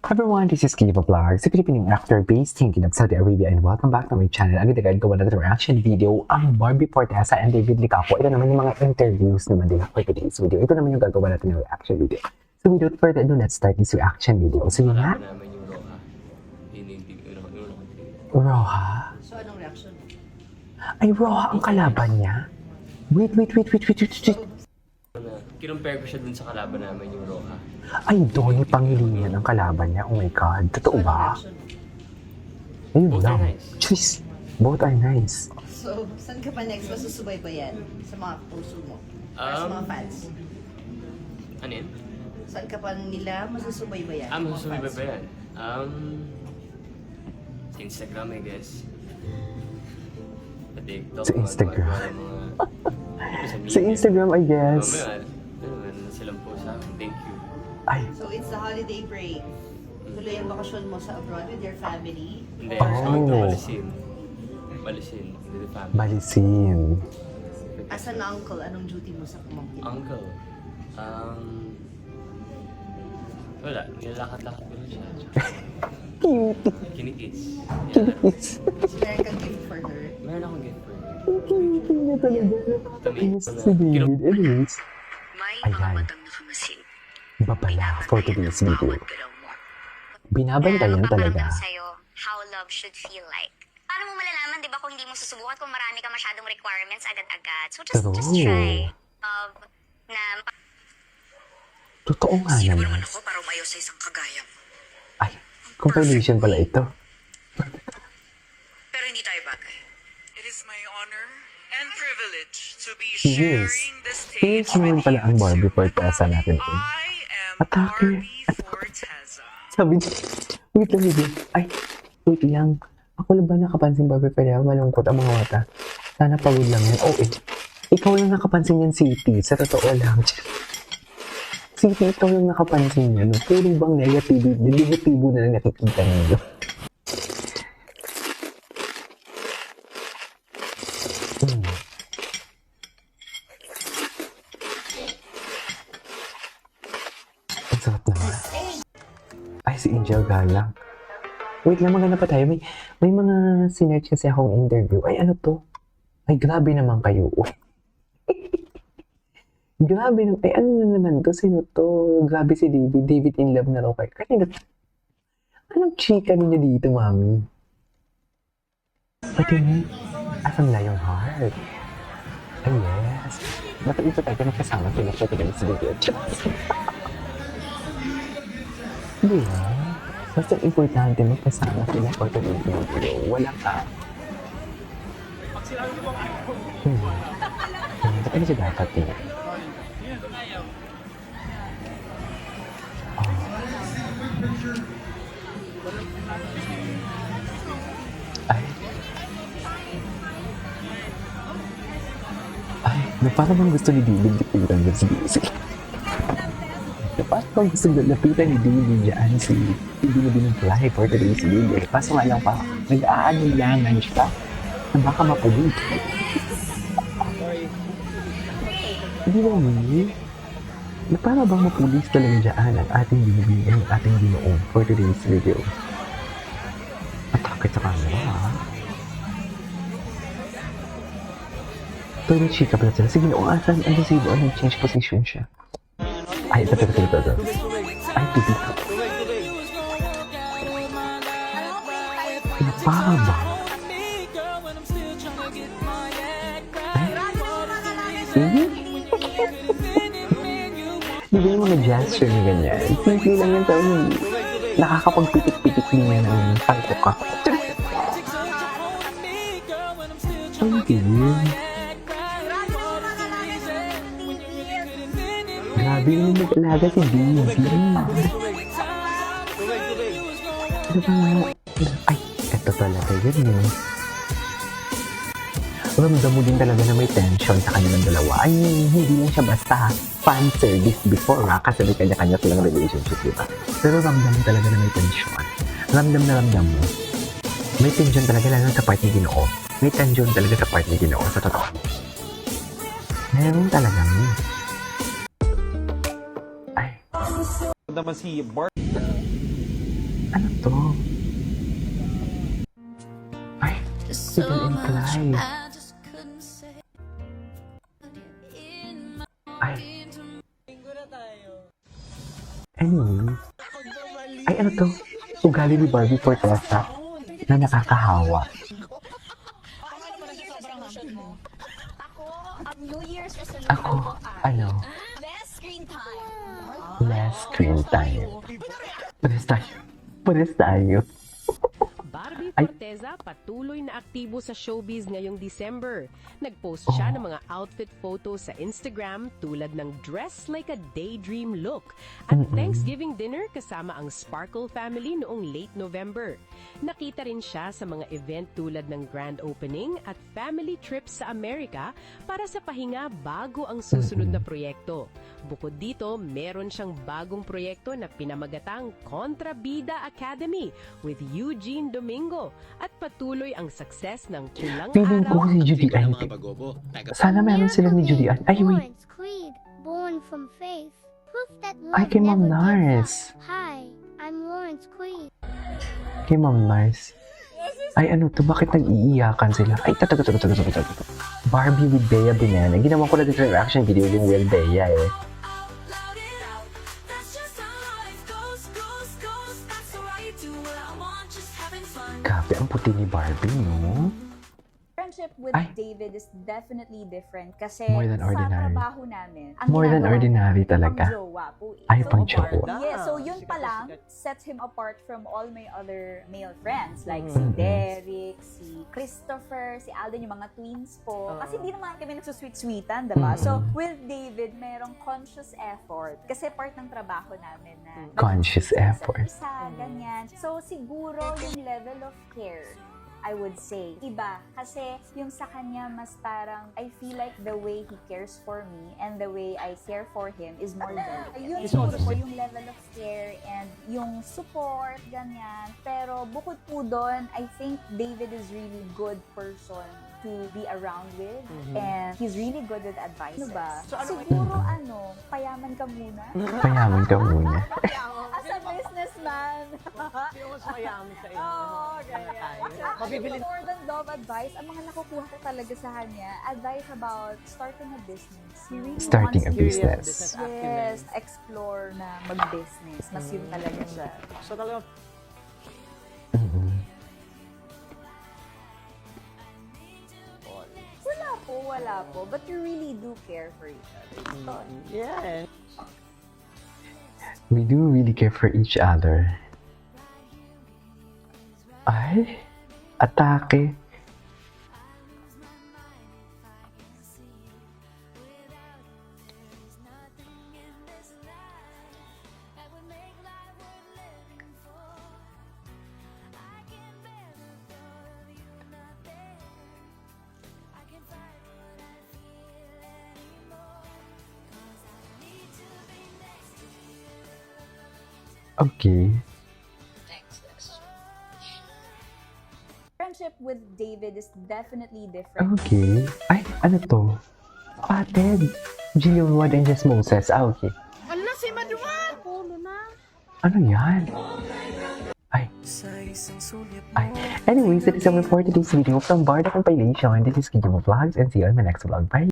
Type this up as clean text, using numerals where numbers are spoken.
Everyone, this is Kiva Vlog, si Filipino actor based in Kingdom, Saudi Arabia, and welcome back to my channel. Agad-agad gawa na reaction video ang Barbie Forteza and David Licapo. Ito naman yung mga interviews naman nila for today's video. Ito naman yung gagawa natin ng reaction video. So without further ado, let's start this reaction video. So yun nga. Roha? So anong reaction? Ay, Roha ang kalaban niya? Wait. Kinumpare ko siya dun sa kalaban namin, yung Roha. Ay, Donnie Pangilinan ang kalaban niya. Oh my God. Totoo So, ba? anong reaction? Ayun Both lang. are nice. Jeez. Both are nice. So, saan ka pa next masusubaybayan sa mga puso mo? Para sa mga fans? Ano yun? Saan ka pa nila masusubaybayan? Masusubi ba yan? Sa Instagram, I guess. Sa TikTok. Sa Instagram. Sa Sa Instagram, I guess. Meron silang post sa akin. Thank you. Ay, So, it's the holiday break. Tuloy ang bakasyon mo sa abroad with your family. Hindi, Oh. I was going to Balisin. Balisin, with the family. balisin. As an uncle, anong duty mo sa pamangkin? Uncle. Wala, nilalakad-lakad ko lang siya. Cute. Kinikis. It's So, meron kang gift for her. Meron akong gift for her. cute na talaga. Yes, si David. Anyways, May Ayan. mga matang nakamasid. babala for today's video. Bawat galaw mo. Binabantayan talaga. Magpaparamdam sa'yo how love should feel like. Paano mo malalaman, di ba, kung hindi mo susubukan kung marami ka masyadong requirements agad-agad? So just True. try. Na Totoo nga Sino ba naman. naman ako para umayaw sa isang kagaya mo? Ay, compilation pala ito. Pero hindi tayo bagay. It is my honor and privilege to be Yes. sharing the Yes stage naman with pala ang you Barbie two. Forteza natin. I am Atake. Barbie Forteza. Sabi niya, wait lang. Ay, wait lang. Ako lang ba nakapansin Barbie Forteza? Malungkot ang mga mata. Sana pagod lang yan. Oh, ikaw lang nakapansin yan, City. Sa totoo lang. City, ikaw lang nakapansin yan. Puro bang negatibo na lang nakikita niyo. Ang sarap naman. Ay, si Angel Galang. Wait lang, maganda pa tayo. May mga sinerch kasi akong interview. Ay, ano to? Ay, grabe naman kayo. Grabe naman. Ay, ano na naman to? Sino to? Grabe si David. David in love na raw kayo. Kanina, anong chika niya dito, mami? Pati ni, asang layong heart. Ay, yes. Dapat ito tayo nagkasama sila sa sa video. Di ba? Basta importante magkasama sila for today's video. Wala ka. Ano siya dapat eh? Ay, parang bang gusto ni David lapitan dyan si Daisy. Parang bang gusto lapitan ni David dyan si David Fly for today's video. Kaso nga lang pa, nag-aalinlangan siya na baka mapalit. Hindi ba mo? Na para bang mapulis talaga dyan ang ating binibigyan, ang ating ginoong for today's video. Atake sa camera, ha? Pero chika pala sila. Sige, noong asan, ano si Ibo, change position siya. Ay, ito. Ay, dito. Para ba? Di ba yung mga gesture na ganyan? Simple lang yan, pero nakakapagpitik-pitik din yan ng tangko ka. Ang galing. Grabe yung nag-alaga si David. Ano ba nga? Ay, eto talaga yun eh. Ramdam mo din talaga na may tension sa kanilang dalawa. Ay, hindi lang siya basta fan service before kasi may kanya-kanya silang relationship, diba? Pero ramdam mo talaga na may tension. Ramdam mo. May tension talaga lalo sa part ni Ginoo. May tension talaga sa part ni Ginoo, sa totoo. Meron talaga mo. Ay. naman si Barbie. Ano to? Ay, Eden and Clive. Ay. Anyway. Ay, ano to? Ugali ni Barbie Fortesa na nakakahawa. Ako, ano? Less screen time. Pares tayo. Pares tayo. Barbie Ay. Forteza patuloy na aktibo sa showbiz ngayong December. Nag-post siya ng mga outfit photos sa Instagram tulad ng dress like a daydream look at Thanksgiving dinner kasama ang Sparkle family noong late November. Nakita rin siya sa mga event tulad ng grand opening at family trips sa Amerika para sa pahinga bago ang susunod na proyekto. Bukod dito, meron siyang bagong proyekto na pinamagatang Kontrabida Academy with Eugene Domingo at patuloy ang success ng Pulang Feeling ko Araw. si Judy Ann. Sana meron sila ni Judy Ann. Ay, wait. Lawrence Creed, born from faith. Proof that Ay, love kay Ma'am never gives Nars. up. Hi, I'm Lawrence Creed. Kay Ma'am Nars. Ay, ano to? Bakit nag-iiyakan sila? Ay, tato. Barbie with Bea Binana. Ginawa ko na din sa reaction video yung with Bea eh. Grabe, ang puti ni Barbie, no? Friendship with Ay. David is definitely different kasi More than ordinary. sa trabaho namin, ang More than ginagawa ordinary namin, talaga. pang-jowa po eh. Ay, So, pang-jowa. Yeah, so yun pa lang sets him apart from all my other male friends like si Mm-mm. Derek, si Christopher, si Alden, yung mga twins po. Kasi hindi naman kami nagsusweet-sweetan, diba? So with David, merong conscious effort kasi part ng trabaho namin na Conscious effort. isa, ganyan. So siguro yung level of care, I would say, iba. Kasi yung sa kanya, mas parang, I feel like the way he cares for me and the way I care for him is more than yun siguro po yung level of care and yung support, ganyan. Pero bukod po doon, I think David is really good person to be around with and he's really good with advice. Ano ba? Siguro payaman ka muna. Payaman ka muna. As a businessman. Sino mas mayaman sa inyo? Oo, ganyan. Actually, more than love advice, ang mga nakukuha ko talaga sa kanya, advice about starting a business. He really Starting a wants to business. Yes, explore na mag-business. Mas yun talaga siya. So talagang Wala po. But you really do care for each other. yeah. We do really care for each other. Ay, atake. Okay. Friendship with David is definitely different. Okay. Ay, ano to? Spotted. Jillian Wood and Jess Moses. Okay. Ano si Maduan? Ano yan? Ay. Ay. Anyways, that is all for today's video from Barda Compilation. This is Kijimo Vlogs and see you on my next vlog. Bye!